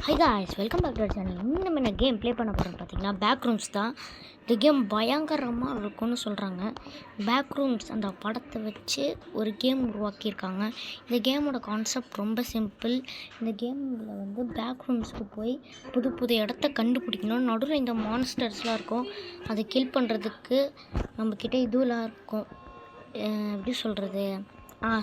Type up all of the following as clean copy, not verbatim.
High guys, welcome back to channel. இன்னும் நம்ம என்ன கேம் ப்ளே பண்ண போகிறோம் பார்த்தீங்கன்னா, பேக் ரூம்ஸ் தான். இந்த கேம் பயங்கரமாக இருக்கும்னு சொல்கிறாங்க. பேக் ரூம்ஸ் அந்த படத்தை வச்சு ஒரு கேம் உருவாக்கியிருக்காங்க. இந்த கேமோட கான்செப்ட் ரொம்ப சிம்பிள். இந்த கேமில் பேக் ரூம்ஸ்க்கு போய் புது புது இடத்த கண்டுபிடிக்கணும். நடுவில் இந்த மான்ஸ்டர்ஸ்லாம் இருக்கும். அதை கில் பண்ணுறதுக்கு நம்மக்கிட்ட இதுவெலாம் இருக்கும். எப்படி சொல்கிறது,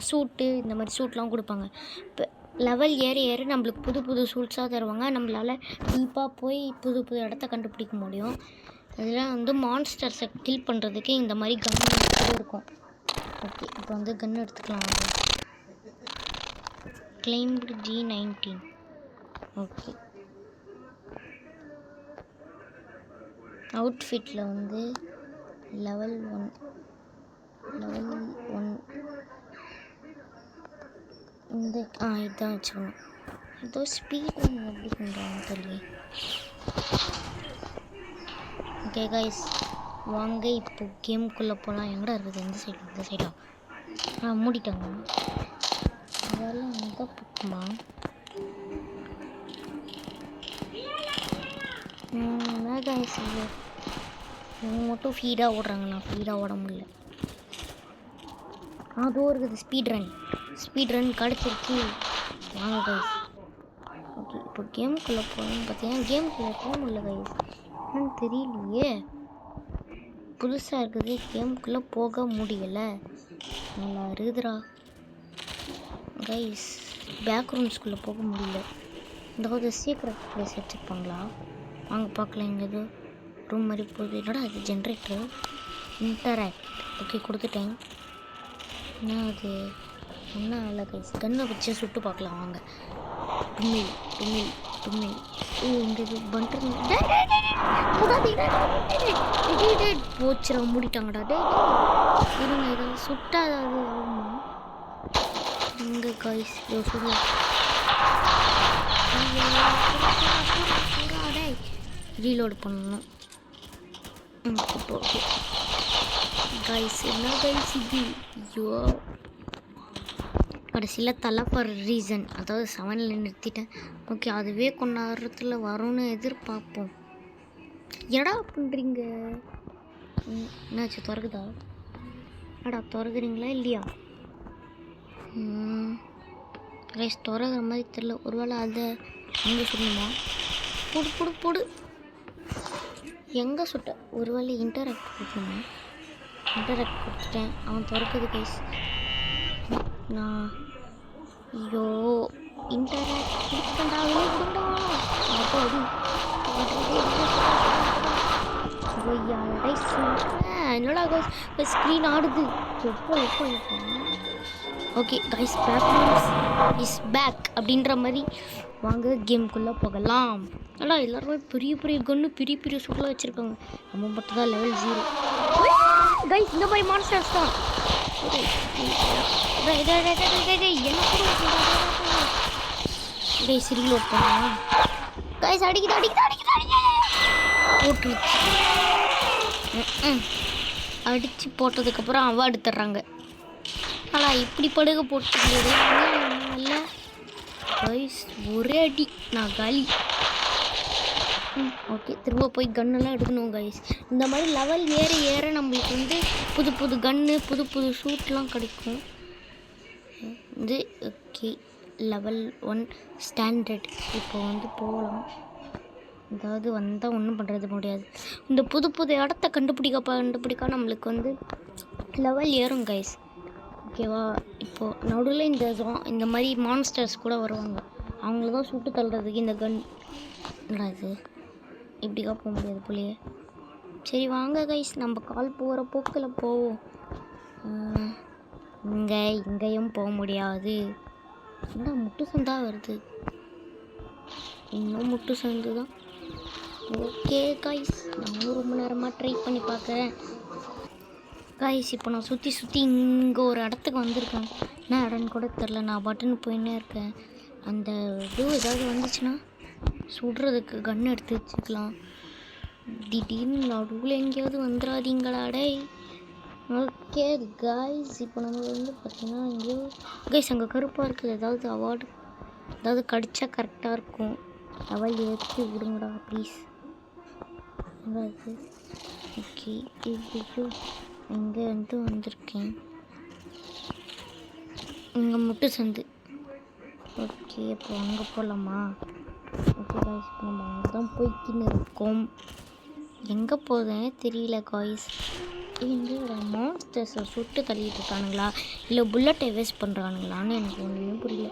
சூட்டு, இந்த மாதிரி சூட்லாம் கொடுப்பாங்க. இப்போ லெவல் ஏற நம்மளுக்கு புது புது சூட்ஸாக தருவாங்க. நம்மளால் டீப்பாக போய் புது புது இடத்த கண்டுபிடிக்க முடியும். இதில் மான்ஸ்டர்ஸை கில் பண்ணுறதுக்கு இந்த மாதிரி கன் இருக்கும். ஓகே, இப்போ கன் எடுத்துக்கலாம். Claimed G19. ஓகே, அவுட்ஃபிட்டில் லெவல் 1 இந்த இதுதான் வச்சுக்கணும். ஏதோ ஸ்பீட் எப்படி பண்ணுறாங்க தெரியல. ஓகே கைஸ், வாங்க இப்போ கேமுக்குள்ளே போகலாம். எங்கடா இருக்குது? இந்த சைடா? மூடிட்டாங்க. அதெல்லாம் எங்கே பக்கமா? என்ன கைஸ் இது? இவங்க மட்டும் ஃபீடாக ஓடுறாங்க, நான் ஃபீடாக ஓட முடியல. அதுவும் இருக்குது ஸ்பீட் ரன் கிடச்சிருச்சு. வாங்க கைஸ். ஓகே, இப்போ கேமுக்குள்ளே போகணும்னு பார்த்தீங்கன்னா கேமுக்குள்ளே போக முடியல கைஸ். என்னன்னு தெரியலையே, புதுசாக இருக்குது. கேமுக்குள்ளே போக முடியலை. நல்லா இருக்குதுரா கைஸ். பேக் ரூம்ஸ்குள்ளே போக முடியல. இந்த சீக்ரெட் ப்ளேஸ் வச்சுருப்பாங்களா? வாங்க பார்க்கலாம். இங்கே ஏதோ ரூம் மாதிரி போகுது. என்னடா அது? Generator interact. ஓகே, கொடுத்துட்டேன். என்ன அது? என்ன இல்லை கைஸ், கன்னை வச்சு சுட்டு பார்க்கலாம். வாங்க. டுமில் இங்கே இது பண்ணுறது போச்சுரா, மூடிட்டாங்கடா. டே இருங்க, ஏதாவது சுட்டா ஏதாவது ஆகுமா? இங்கே கைஸ் சொல்லலாம். ரீலோடு பண்ணணும். ஓகே கைஸ், என்ன கைஸ் இது? ஐயோ, கடைசியில் தலை போகிற ரீசன், அதாவது 7ல் நிறுத்திட்டேன். ஓகே, அதுவே கொண்டாடுறதுல வரும்னு எதிர்பார்ப்போம். எடா பண்ணுறீங்க? என்னாச்சு? திறகுதா? எடா திறகுறீங்களா இல்லையா? ரைஸ் திறகுற மாதிரி தெரில. ஒருவேளை அதை எங்கே சொல்லணுமா? போடு எங்கே சுட்ட? ஒருவேளை இன்டராக்ட் கொடுக்கணுமா? இன்டராக்ட் கொடுத்துட்டேன். அவன் திறக்குது கைஸ். நான் ஐயோ இன்டராக்ட் கொடுத்தா என்னடா கைஸ் ஸ்க்ரீன் ஆடுது. எப்போ okay guys, back is back அப்படின்ற மாதிரி வாங்க கேமுக்குள்ளே போகலாம். நல்லா எல்லாருமே பெரிய கன்று, பெரிய சூட்டில் வச்சுருக்காங்க. நம்ம மட்டும் தான் லெவல் 0 கைஸ். இந்த மாதிரி மான்ஸ்டர்ஸ் தான். ரீலோட் பண்ணலாம் கைஸ். அடிக்குது போட்டுருச்சு. அடித்து போட்டதுக்கப்புறம் அவன் எடுத்துடுறாங்க. ஆனால் இப்படி படுக போட்டுருக்குது இல்லை கைஸ். ஒரே அடி, நான் காலி. ஓகே, திரும்ப போய் கன்னெல்லாம் எடுக்கணும் கைஸ். இந்த மாதிரி லெவல் ஏற நம்மளுக்கு புது கன்னு, புது ஷூட்லாம் கிடைக்கும். Okay, level 1 standard. இப்போ போகலாம். ஏதாவது வந்தால் ஒன்றும் பண்ணுறது முடியாது. இந்த புது இடத்த கண்டுபிடிக்க நம்மளுக்கு லெவல் ஏறும் கைஸ். ஓகேவா? இப்போது நடுவில் இந்த மாதிரி மான்ஸ்டர்ஸ் கூட வருவாங்க. அவங்கள தான் சுட்டு தள்ளுறதுக்கு இந்த கன். இது இப்படிக்கா போக முடியாது போலையே. சரி வாங்க கைஸ், நம்ம கால் போகிற போக்கில் போவோம். இங்கேயும் போக முடியாது. என்ன முட்டு சந்தாக வருது? இன்னும் முட்டு சந்து தான். ஓகே கைஸ், நான் ரொம்ப நேரமாக ட்ரை பண்ணி பார்க்குறேன் கைஸ். இப்போ நான் சுற்றி இங்கே ஒரு இடத்துக்கு வந்திருக்கேன். என்ன இடம்னு கூட தெரில. நான் பட்டுன்னு போயின்னே இருக்கேன். அந்த இது ஏதாவது வந்துச்சுன்னா சுடுறதுக்கு கன் எடுத்து வச்சுக்கலாம். திடீர்னு நடுவில் எங்கேயாவது வந்துடாதீங்களாடே. ஓகே கைஸ், இப்போ நம்ம பார்த்திங்கன்னா எங்கேயோ கைஸ் அங்கே கருப்பாக இருக்குது. ஏதாவது அவார்டு ஏதாவது கடிச்சா கரெக்டாக இருக்கும். லெவல் ஏற்றி விடுங்கடா ப்ளீஸ். ஓகே இங்கே வந்திருக்கேன். இங்கே முட்டு சந்து. ஓகே அப்போ அங்கே போகலாமா? ஓகே காய்ஸ் இப்போ நம்ம அங்கே தான் போய்க்கின்னு இருக்கோம். எங்கே போகுதுன்னே தெரியல காய்ஸ். இங்கே மான்ஸ்டர்ஸை சுட்டு தள்ளிட்டு இருக்கானுங்களா இல்லை புல்லட்டை வேஸ்ட் பண்ணுறானுங்களான்னு எனக்கு ஒன்றுமே புரியல.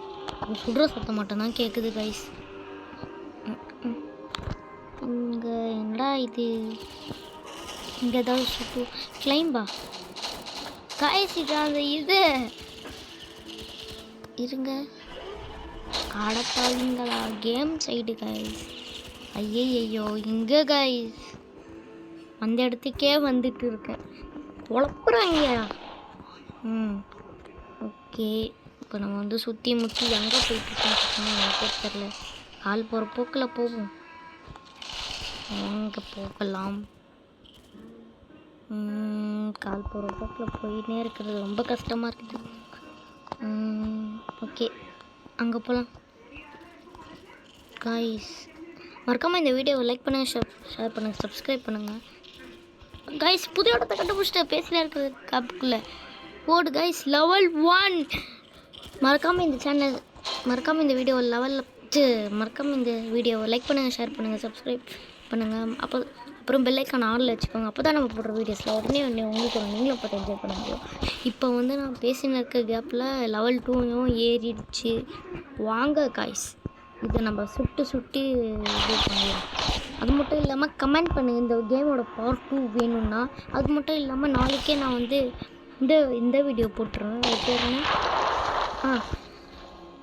சுடுற சத்தம் மட்டும்தான் கேட்குது காய்ஸ். இங்கே என்னடா இது? இங்கே ஏதாவது சுட்டு கிளைம்பா காய்ஸ் அந்த இது இருங்க காடப்பாவீங்களா கேம் சைடு காய்ஸ். ஐயையோ இங்கே காய்ஸ் அந்த இடத்துக்கே வந்துட்டு இருக்கேன். குழப்புறாங்க. ஓகே இப்போ நம்ம வந்து சுற்றி முற்றி எங்கே போயிட்டுருக்கோம் எனக்கு தெரில. கால் போகிற போக்கில் போவோம். எங்கே போகலாம்? கால் போகிற போக்கில் போயின்னே இருக்கிறது ரொம்ப கஷ்டமாக இருக்குது. ஓகே அங்கே போகலாம் காய்ஸ். மறக்காமல் இந்த வீடியோவை லைக் பண்ணுங்கள், ஷேர் பண்ணுங்கள், சப்ஸ்கிரைப் பண்ணுங்கள் காய்ஸ். புது இடத்த கண்டுபிடிச்சிட்டு பேசினே இருக்கிறது கப்புக்குள்ளே போடு காய்ஸ். லெவல் 1 மறக்காமல் இந்த வீடியோவை லைக் பண்ணுங்கள், ஷேர் பண்ணுங்கள், சப்ஸ்கிரைப் பண்ணுங்கள். அப்புறம் பெல் ஐக்கான் ஆனில் வச்சுக்கோங்க. அப்போ தான் நம்ம போடுற வீடியோஸில் உடனே உங்களுக்கு நீங்களும் பார்த்து என்ஜாய் பண்ண முடியும். இப்போ வந்து நான் பேசின இருக்க கேப்பில் லெவல் 2யும் ஏறிடுச்சு. வாங்க காய்ஸ் இதை நம்ம சுட்டு இது பண்ணிடலாம். அது மட்டும் இல்லாமல் கமெண்ட் பண்ணுங்கள் இந்த கேமோட பார்ட் 2 வேணும்னா. அது மட்டும் இல்லாமல் நாளைக்கே நான் வந்து இந்த வீடியோ போட்டுருவேன். அது பேர் என்ன?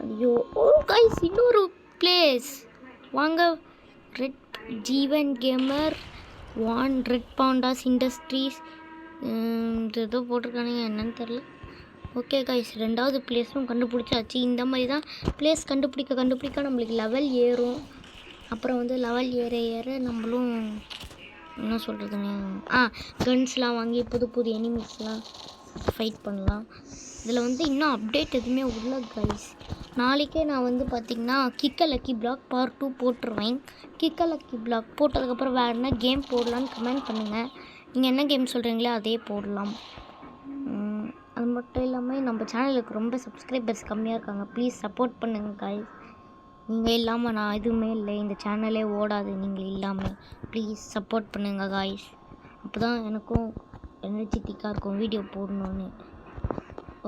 ஐயோ காய்ஸ் இன்னொரு பிளேஸ் வாங்க. ரெட் ஜீவன் கேமர் 1 ரெட் பாண்டாஸ் இண்டஸ்ட்ரீஸ் ஏதோ போட்டிருக்கானுங்க என்னன்னு தெரில. ஓகே காய்ஸ் 2வது பிளேஸும் கண்டுபிடிச்சாச்சு. இந்த மாதிரி தான் பிளேஸ் கண்டுபிடிக்க நம்மளுக்கு லெவல் ஏறும். அப்புறம் வந்து லெவல் ஏற நம்மளும் என்ன சொல்கிறதுங்க கன்ஸ்லாம் வாங்கி புது எனிமீஸ்லாம் ஃபைட் பண்ணலாம். இதில் வந்து இன்னும் அப்டேட் எதுவுமே உள்ள காய்ஸ். நாளைக்கே நான் வந்து பார்த்திங்கன்னா கிக்க லக்கி பிளாக் பார்ட் 2 போட்டுருவேன். கிக்க லக்கி பிளாக் போட்டதுக்கப்புறம் வேறு என்ன கேம் போடலான்னு கமெண்ட் பண்ணுங்கள். நீங்கள் என்ன கேம் சொல்கிறீங்களோ அதே போடலாம். அது மட்டும் இல்லாமல் நம்ம சேனலுக்கு ரொம்ப சப்ஸ்கிரைபர்ஸ் கம்மியாக இருக்காங்க. ப்ளீஸ் சப்போர்ட் பண்ணுங்கள் காய்ஸ். நீங்கள் இல்லாமல் நான் எதுவுமே இல்லை, இந்த சேனலே ஓடாது நீங்கள் இல்லாமல். ப்ளீஸ் சப்போர்ட் பண்ணுங்கள் காய்ஸ். அப்போ தான் எனக்கும் எனர்ஜெட்டிக்காக இருக்கும் வீடியோ போடணுன்னு.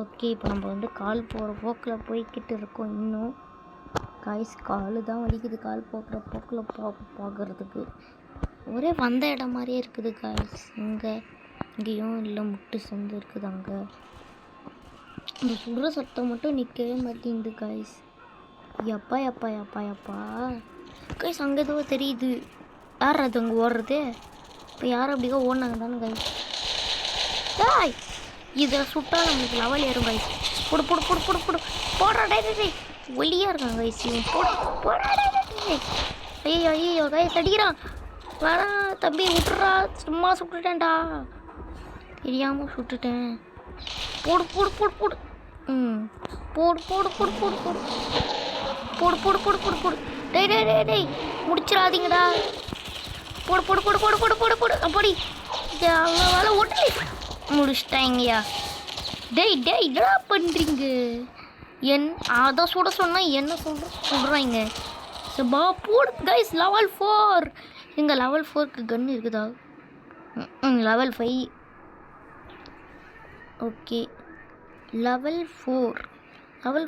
ஓகே இப்போ நம்ம வந்து கால் போகிற போக்கில் போய்கிட்டு இருக்கோம். இன்னும் காய்ஸ் கால் தான் வலிக்குது கால் போகிற போக்கில் பார்க்குறதுக்கு. ஒரே வந்த இடம் மாதிரியே இருக்குது காய்ஸ். இங்கேயும் இல்லை முட்டு சந்து இருக்குது. அங்கே இந்த சுடுற சத்தம் மட்டும் நிற்கவே மாட்டேங்குது காய்ஸ். எப்பா காய்ஸ் அங்கே ஏதோ தெரியுது. யார் அது அங்கே ஓடுறது? இப்போ யார் அப்படிக்கா ஓடினாங்க தானே காய்ஸ். இதை சுட்டா நம்மளுக்கு லெவல் ஏறும் காய்ஸ். போடுறா டே ஒல்லியாக இருக்காங்க காய்ஸ். போடுறா ஐயோ காய்ஸ் அடிக்கிறான். வேணா தம்பி விட்டுறா, சும்மா சுட்டுட்டேன்டா, தெரியாமல் சுட்டுட்டேன். போடு போடு போடு போடு போடு போடு போடு போடு போடு போடு போடு போடு போடு போடு டேய் டேய் டேய் டேய் முடிச்சிடாதீங்கடா. போடு போடு போடு போடு போடு போடு போடு அப்படி அவ்வளோ வேலை ஓட்டு முடிச்சிட்டாங்கய்யா. டேய் டேய் என்னடா பண்ணுறீங்க? அதான் சுட சொன்னால் என்ன சொல்கிறாங்க. பா போடு கைஸ். லெவல் 4 இங்கே லெவல் 4க்கு கன் இருக்குதா? லெவல் 5. ஓகே லெவல்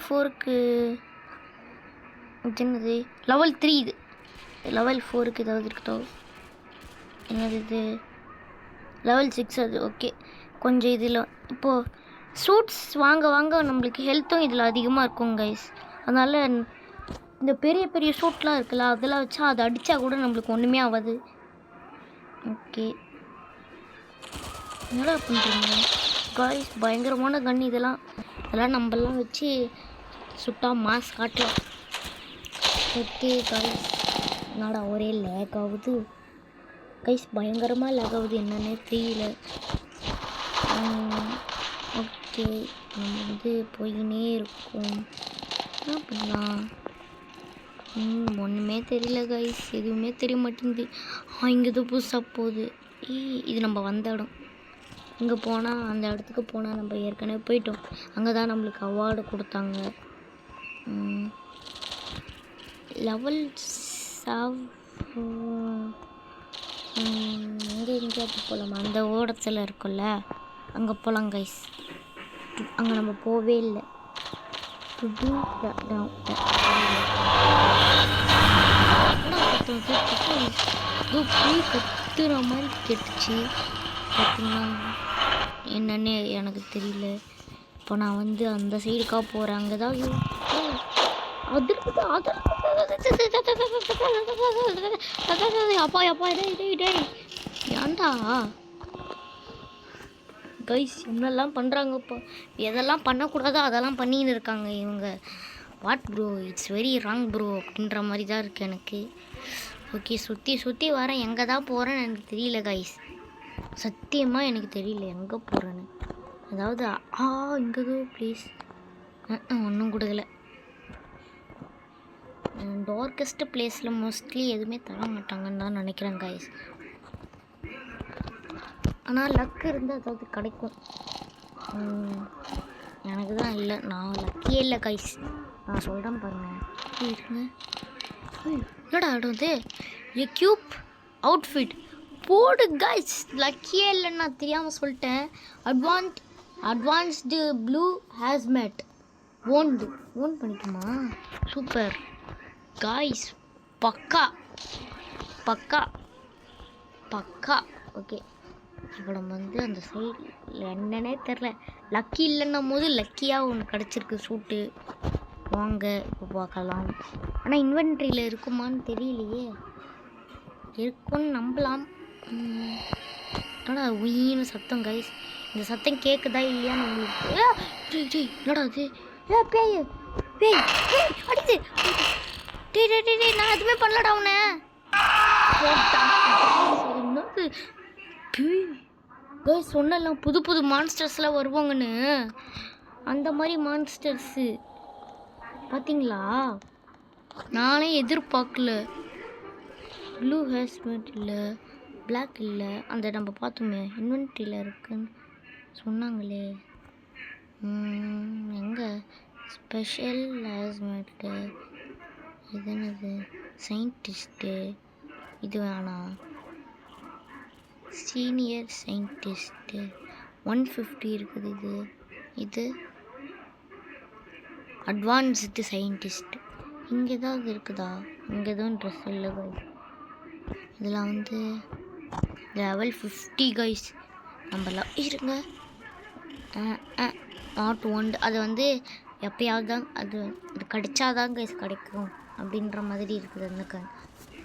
4க்கு என்னது? லெவல் 3 இது. லெவல் 4க்கு ஏதாவது இருக்குதோ? என்னது இது? லெவல் 6 அது. ஓகே கொஞ்சம் இதில் இப்போது சூட்ஸ் வாங்க நம்மளுக்கு ஹெல்த்தும் இதில் அதிகமாக இருக்கும் கைஸ். அதனால் இந்த பெரிய சூட்லாம் இருக்குல்ல அதெல்லாம் வச்சா அதை அடித்தா கூட நம்மளுக்கு ஒன்றுமே ஆகாது. ஓகே என்னடா பண்ணுறீங்க காய்ஸ்? பயங்கரமான கன் இதெல்லாம் நம்மளாம் வச்சு சுட்டா மாஸ் காட்டலாம். ஓகே காய்ஸ் என்னடா ஒரே லேக் ஆகுது கைஸ். பயங்கரமாக லேக் ஆகுது என்னன்னே தெரியல. ஓகே நம்ம வந்து போயினே இருக்கோம். என்ன பண்ணலாம்? ஒன்றுமே தெரியல கைஸ், எதுவுமே தெரிய மாட்டேங்குது. இங்கே எதுவும் புதுசாக போகுது. இது நம்ம வந்த இடம். இங்கே போனால், அந்த இடத்துக்கு போனால் நம்ம ஏற்கனவே போயிட்டோம். அங்கே தான் நம்மளுக்கு அவார்டு கொடுத்தாங்க. லெவல் எங்கேயாவது போகலாமா? அந்த ஓடத்தில் இருக்குல்ல, அங்கே போகலாம் கைஸ். அங்கே நம்ம போவே இல்லை. கத்துற மாதிரி கேட்டுச்சு. பார்த்தீங்கன்னா என்னன்னு எனக்கு தெரியல. இப்போ நான் வந்து அந்த சைடுக்காக போகிறேன். அங்கே தான் அப்பா அப்பா ஏன்டா கைஸ் என்னெல்லாம் பண்ணுறாங்கப்பா. எதெல்லாம் பண்ணக்கூடாதோ அதெல்லாம் பண்ணின்னு இருக்காங்க இவங்க. What bro, it's very wrong bro அப்படின்ற மாதிரி தான் இருக்குது எனக்கு. ஓகே, சுற்றி சுற்றி வரேன். எங்கே தான் போகிறேன்னு எனக்கு தெரியல கைஸ். சத்தியமாக எனக்கு தெரியல எங்கே போகிறேன்னு. அதாவது இங்கே ப்ளீஸ் ஒன்றும் கொடுக்கல. டார்க்கஸ்ட் பிளேஸில் மோஸ்ட்லி எதுவுமே தர மாட்டாங்கன்னு தான் நினைக்கிறேன் கைஸ். ஆனால் லக்கு இருந்தால் அதாவது கிடைக்கும். எனக்கு தான் இல்லை, நான் லக்கியே இல்லை கைஸ். நான் சொல்கிறேன் பாருங்கள். இருங்க, என்னடா ஆடுறது? கியூப் அவுட்ஃபிட் போடு கைஸ். லக்கியே இல்லைன்னு நான் தெரியாமல் சொல்லிட்டேன். அட்வான்ஸ்டு ப்ளூ ஹேஸ்மேட் ஓன் பண்ணிக்குமா? சூப்பர் கைஸ், பக்கா பக்கா பக்கா. ஓகே, இப்போ நம்ம வந்து அந்த சைடில் என்னன்னே தெரில. லக்கி இல்லைன்னும் போது லக்கியாக ஒன்று கிடச்சிருக்கு சூட்டு. வாங்க இப்போ பார்க்கலாம். ஆனால் இன்வென்ட்ரியில் இருக்குமான்னு தெரியலையே. இருக்குன்னு நம்பலாம். என்னடா உயின்னு சத்தம் கைஸ். இந்த சத்தம் கேட்குதா இல்லையான்னு உங்களுக்கு என்னடா அது? பேய் பேய் அடிச்சு. நான் எதுவுமே பண்ணலடா உன்னை. என்னது பேய் சொன்னலாம், புது புது மான்ஸ்டர்ஸ்லாம் வருவாங்கன்னு. அந்த மாதிரி மான்ஸ்டர்ஸு பார்த்தீங்களா? நானே எதிர்பார்க்கல. ப்ளூ ஹேஸ்மெட் இல்லை, பிளாக் இல்லை. அந்த நம்ம பார்த்தோமே இன்வென்ட்ரியில் இருக்குன்னு சொன்னாங்களே. எங்கே ஸ்பெஷல் ஹேஸ்மெட்டு? இது என்னது? சயின்டிஸ்ட்டு. இது வேணாம். சீனியர் சயின்டிஸ்ட்டு 150 இருக்குது. இது அட்வான்ஸ்டு சயின்டிஸ்ட். இங்கே ஏதாவது இருக்குதா? இங்கே எதுவும் ட்ரெஸ் இல்லை கைஸ். இதெல்லாம் வந்து லெவல் 50 கைஸ். நம்மளாம் இருங்க. Not one. அது வந்து எப்பயாவது தான் அது கிடைச்சாதான் கைஸ் கிடைக்கும் அப்படின்ற மாதிரி இருக்குது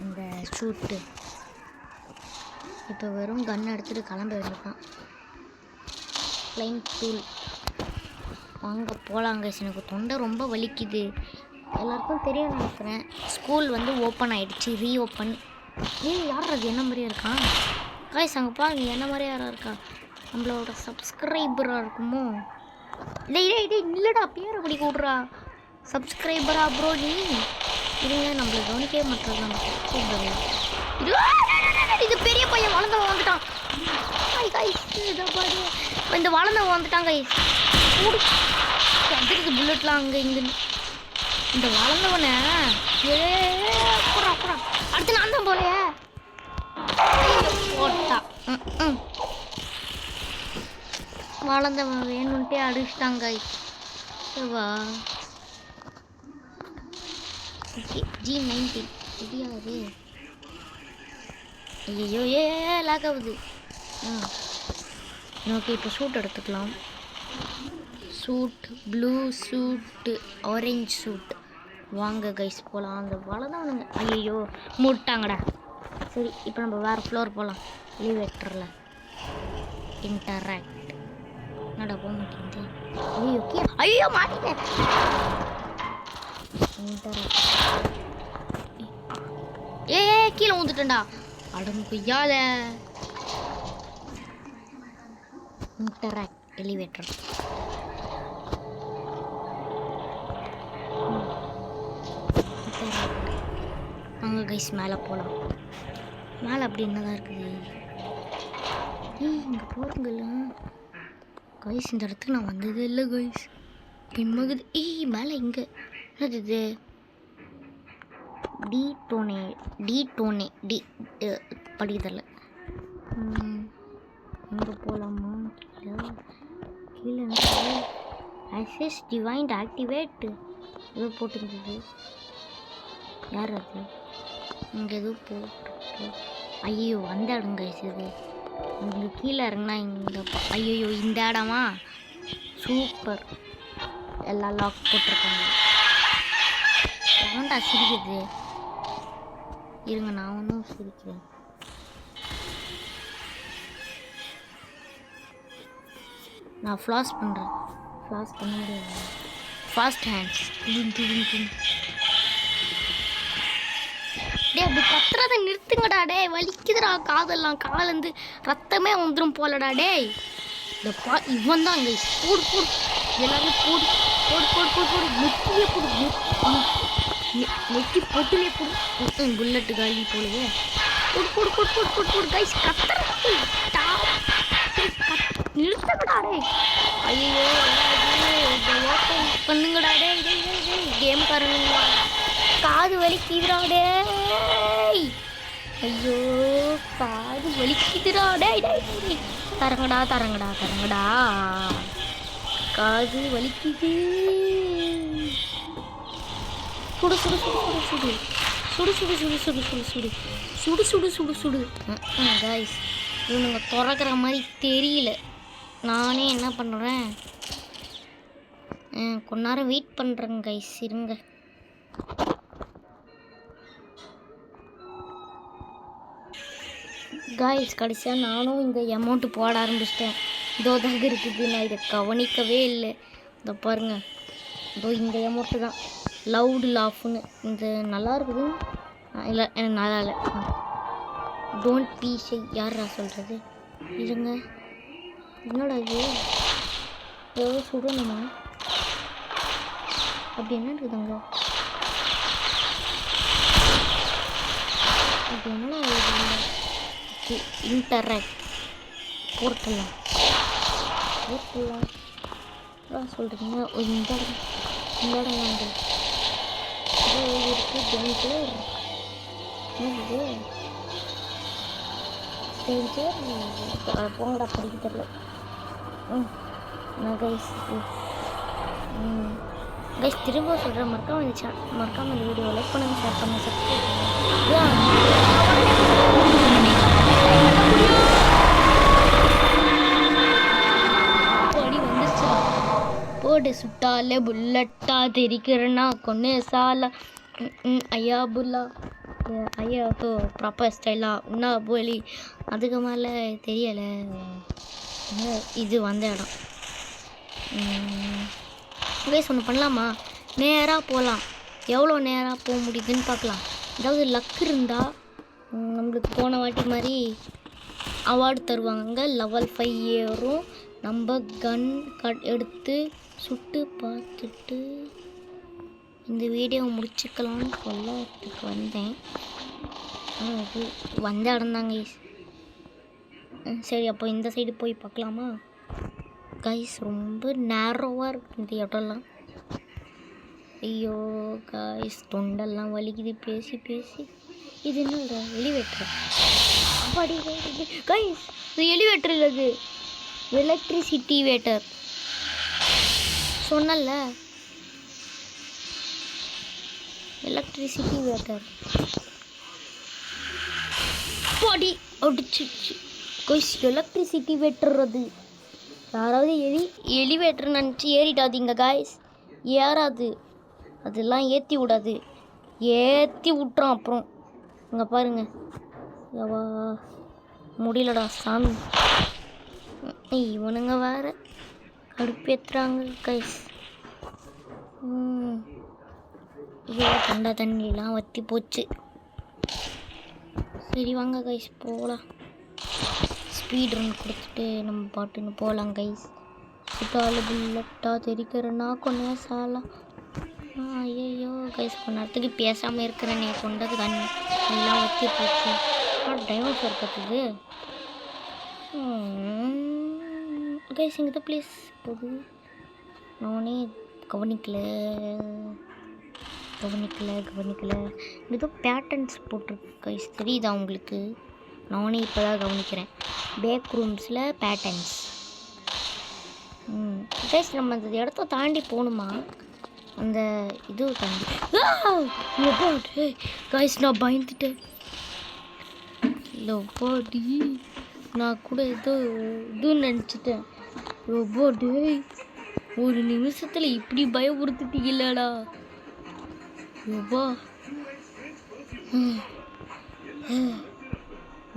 அந்த ஷூட்டு. இப்போ வெறும் கன் எடுத்துகிட்டு கிளம்ப வேண்டியதான். ப்ளைன் டூல் வாங்க போகலாங்க. எனக்கு தொண்டை ரொம்ப வலிக்குது. எல்லாருக்கும் தெரியும் நினைக்கிறேன். ஸ்கூல் வந்து ஓப்பன் ஆகிடுச்சு, ரீஓப்பன். யார் அது? என்ன மாதிரியா இருக்கான் கைஸ்? அங்கே பாருங்க, என்ன மாதிரி யாராக இருக்கா? நம்மளோட சப்ஸ்கிரைபராக இருக்குமோ? இல்லை இல்லைடா, பேரை படிக்க விட்றா. சப்ஸ்கிரைபரா ப்ரோ நீ? இருங்க, நம்மளை கவனிக்கவே மாட்டேறது நம்ம சப்ஸ்கிரைபர். இது பெரிய பையன் வளர்ந்தவன் வந்துட்டான். இந்த வளர்ந்தவன் வந்துட்டான் கைஸ். வந்துருக்கு புல்லட்லாம் அங்கே இங்கே. இந்த வளர்ந்தவனை அடுத்து நான் தான் போலையே போட்டா. வளர்ந்தவன் வேணும்ட்டே அடிச்சிட்டாங்க கைஸ். வா G90 தெரியாது. ஐயோ லாக் ஆகுது. ஓகே, இப்போ சூட் எடுத்துக்கலாம். சூட், ப்ளூ சூட்டு, ஆரஞ்ச் சூட். வாங்க கைஸ் போகலாம். அந்த வளர்ந்தவனுங்க ஐயோ மூட்டாங்கடா. சரி, இப்போ நம்ம வேறு ஃப்ளோர் போகலாம். எலிவேட்டரில் இன்டராக்ட். என்னடா போக மாட்டேங்குது? ஐயோ மாட்டிட்டேன். கீழே ஊந்துட்டேன்டா. அடம் கொய்யால. Interact elevator. வாங்க கைஸ் மேலே போகலாம். மேலே அப்படி என்னதான் இருக்குது? இங்கே போகிறதுங்களா கைஸ்? இந்த இடத்துக்கு நான் வந்ததே இல்லை கைஸ். பின்மகுது மேலே இங்கே என்னது இது? டி படிக்கிறதில்ல. இங்கே போகலாமா? கீழே அசஸ் டிவைன் ஆக்டிவேட் ஏதோ போட்டுருந்தது. யார் அது? இங்கே எதுவும் போட்டு ஐயோ அந்த இடம் கைஸ். இது இங்கே கீழே இறங்கினா இந்த ஐயோ இந்த இடமா? சூப்பர். எல்லாம் லாக் போட்டிருக்காங்க. ஏன்டா சிரிக்குது? இருங்க நான் ஒன்றும் சிரிக்கிறேன். நான் ஃப்ளாஷ் பண்ணுறேன். ஃப்ளாஷ் பண்ண முடியாது. Fast hands. டே அப்படி கத்துறதை நிறுத்துங்கடா. டே வலிக்குதுடா காதெல்லாம். காலேருந்து ரத்தமே வந்துடும் போலடா. டேய் இந்த இவன் தான் இங்கே போடு போடு எல்லாரும் போடு போடு போடு போடு போடு நெத்தியே போடு. நெத்தி பொட்டுலே போடு. புல்லட்டு காலி போடுவே. போடு போடு போடு போடு போடு போடு கைஸ். கத்துறது நிறுத்துங்கடா. டே ஐயோ ஓப்பன் பண்ணுங்கடா. டே கேம் காரனுங்களா காது வலிக்குதுடா. டே ஐயோ காது வலிக்குதுடா. டே தரங்கடா தரங்கடா தரங்கடா. காது வலிக்குது. சுடு சுடு சுடு சுடு சுடு சுடு சுடு சுடு சுடு சுடு சுடு சுடு சுடு சுடு சுடு கைஸ். இவனுங்க திறக்கிற மாதிரி தெரியல. நானே என்ன பண்ணுறேன், கொஞ்ச நேரம் வெயிட் பண்ணுறேங்க கைஸ். இருங்க. கைஸ் கடைசியாக நானும் இந்த அமௌண்ட்டு போட ஆரம்பிச்சிட்டேன். இதோ தாங்க இருக்குது. நான் இதை கவனிக்கவே இல்லை. இதோ பாருங்கள், இதோ இந்த அமௌண்ட்டு தான் லவுடு லாஃப்னு. இந்த நல்லா இருக்குது. இல்லை எனக்கு நல்லா இல்லை. Don't B shy. யாரா சொல்கிறது? இருங்க. என்னோட இது ஏதோ சுடணுமா? அப்படி என்ன இருக்குதுங்க? அப்படி என்னடா இன்டராக்ட் போர்ட்டலாம் சொல்கிறீங்க. இந்த இடம் வாங்க இருக்குது. டேஞ்சர் டேஞ்சர் போங்கடா படிக்க தெரியல. நான் கைஸ் கைஸ் திரும்ப சொல்கிறேன், மறக்காம இந்த வீடியோ லைக் பண்ணுங்கள், ஷேர் பண்ணுங்கள், சப்ஸ்கிரைப் படி வந்துருச்சா? போடு சுட்டாலே புல்லட்டா தெரிக்கிறனா கொன்னே சாலா ஐயா புல்லா ஐயா ஹோ ப்ராப்பர் ஸ்டைலா உன்னா போலி. அதுக்கு மேலே தெரியலை. இது வந்த இடம். கைஸ் ஒன்று பண்ணலாமா? நேராக போகலாம். எவ்வளோ நேராக போக முடியுதுன்னு பார்க்கலாம். ஏதாவது லக் இருந்தால் நம்மளுக்கு போன வாட்டி மாதிரி அவார்டு தருவாங்க. லெவல் 5 ஏறும். நம்ம கன் எடுத்து சுட்டு பார்த்துட்டு இந்த வீடியோ முடிச்சுக்கலான்னு சொல்லத்துக்கு வந்தேன். அது வந்த இடம் தாங்க கைஸ். சரி அப்போ இந்த சைடு போய் பார்க்கலாமா கைஸ்? ரொம்ப நேரோவாக இருக்குது இந்த இடம்லாம். ஐயோ கைஸ் தொண்டெல்லாம் வலிக்குது பேசி பேசி. இது என்ன எலிவேட்டர்? அப்படி கைஸ் இது எலிவேட்டர் இல்லை, இது எலக்ட்ரிசிட்டி வேட்டர். சொன்னல எலக்ட்ரிசிட்டி வேட்டர். பாடி அடிச்சிச்சு கைஸ். எலக்ட்ரிசிட்டி வேட்டர் அது. யாராவது எலிவேட்டர் நினச்சி ஏறிடாதீங்க காய்ஸ். ஏறாது. அதெல்லாம் ஏற்றி விடாது. ஏற்றி விட்டுறோம் அப்புறம். இங்கே பாருங்கள். எவா முடியலடா சாமி. இவனுங்க வேறு கடுப்பேற்றுறாங்க கைஸ். ஐயோ தொண்டை தண்ணியெலாம் வற்றி போச்சு. சரி வாங்க கைஸ் போகலாம். ஸ்பீட் ரன் கொடுத்துட்டு நம்ம பாட்டுன்னு போகலாம் கைஸ். சுட்டால புல்லட்டா தெரிக்கிறனா கொன்னே சாலா ஐயோ கைஸ் கொஞ்ச நேரத்துக்கு பேசாமல் இருக்கிறேன். நீ கொண்டது கண்ணு எல்லாம் வச்சு போச்சு. டைவர்ஸ் கற்றுது கைஸ். இங்கே தான் ப்ளீஸ் போகுது. நானே கவனிக்கல. ஏதோ பேட்டர்ன்ஸ் போட்டிருக்கு கைஸ், தெரியுதா உங்களுக்கு? நானே இப்போ தான் கவனிக்கிறேன். Back ரூம்ஸில் patterns. கைஸ் நம்ம அந்த இடத்த தாண்டி போகணுமா? அந்த இது தாண்டி கைஸ் நான் பயந்துட்டேன். லவ்வாடி நான் கூட ஏதோ இதுன்னு நினச்சிட்டேன். லவ்வாடி ஒரு நிமிஷத்தில் இப்படி பயமுறுத்திட்டீங்களடா.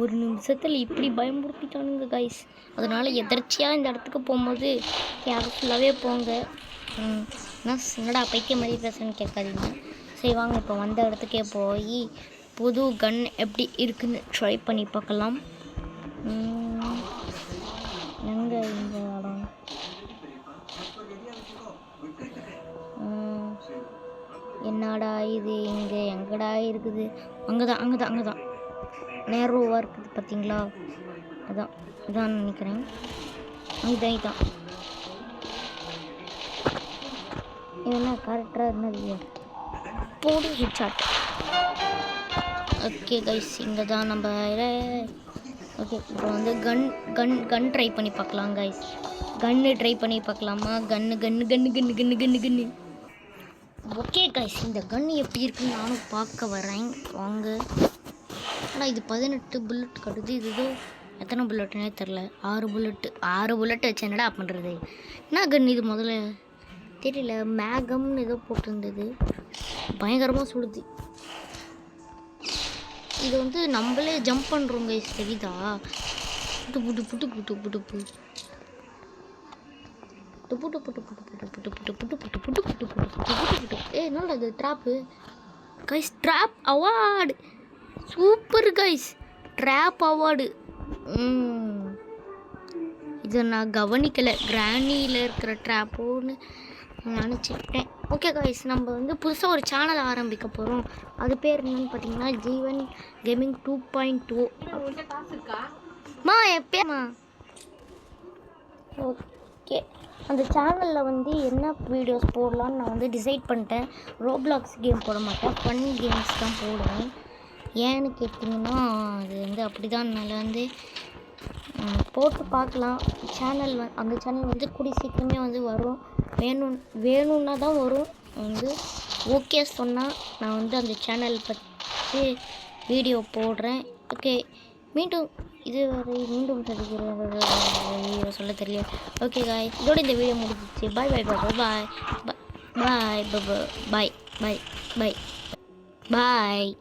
ஒரு நிமிஷத்தில் இப்படி பயமுறுத்திட்டானுங்க கைஸ். அதனால் எதர்ச்சியாக இந்த இடத்துக்கு போகும்போது கேர்ஃபுல்லாகவே போங்க. என்னடா பைத்திய மாதிரி பேசுன்னு கேட்காதீங்க. சரி வாங்க இப்போ வந்த இடத்துக்கே போய் புது கன் எப்படி இருக்குன்னு ட்ரை பண்ணி பார்க்கலாம். எங்கே இந்த இடம்? என்னடா இது இங்கே எங்கடா இருக்குது? அங்கே தான் நேரோவாக இருக்குது பார்த்தீங்களா? இதான் நினைக்கிறேன். இதான் என்ன கரெக்டாக இருந்தது போடு ஹெட்ஷாட். ஓகே கைஸ் இங்கே தான் நம்ம. ஓகே இப்போ வந்து கன் ட்ரை பண்ணி பார்க்கலாம் கைஸ். கன்று ட்ரை பண்ணி பார்க்கலாமா? கன்று. ஓகே கைஸ் இந்த கன்று எப்படி இருக்குன்னு நானும் பார்க்க வரேன் வாங்க. ஆனால் இது 18 புல்லட் கட்டுது. இது எத்தனை புல்லட்டுனே தெரில. 6 புல்லட்டு வச்சு என்னடா பண்ணுறது? என்ன கன் இது முதல்ல தெரியல. மேகம்னு ஏதோ போட்டிருந்தது. பயங்கரமாக சுடுது. இது வந்து நம்மளே ஜம்ப் பண்ணுறோம் கைஸ், தெரியுதா? என்னடா இது drop guys? Drop award super guys. Drop award இதை நான் கவனிக்கலை. கிராணியில் இருக்கிற ட்ராப்போன்னு நினச்சிக்கிட்டேன். ஓகே கைஸ் நம்ம வந்து புதுசாக ஒரு சேனல் ஆரம்பிக்க போகிறோம். அது பேர் என்னன்னு பார்த்தீங்கன்னா ஜீவன் கேமிங் 2.0. என் பேர்மா. ஓகே அந்த சேனலில் வந்து என்ன வீடியோஸ் போடலான்னு நான் வந்து டிசைட் பண்ணிட்டேன். ரோப்ளாக்ஸ் கேம் போட மாட்டேன், ஃபன் கேம்ஸ் தான் போடுவேன். ஏன்னு கேட்டிங்கன்னா அது வந்து அப்படி தான் என்னால் வந்து போட்டு பார்க்கலாம். அந்த சேனல் வந்து கூடிய சீக்கிரமே வந்து வரும். வேணும்னா தான் வரும். வந்து ஓகே சொன்னால் நான் வந்து அந்த சேனல் பற்றி வீடியோ போடுறேன். ஓகே மீண்டும் வீடியோ சொல்ல தெரியல. ஓகே காய் இதோட இந்த வீடியோ முடிஞ்சிச்சு. பாய்.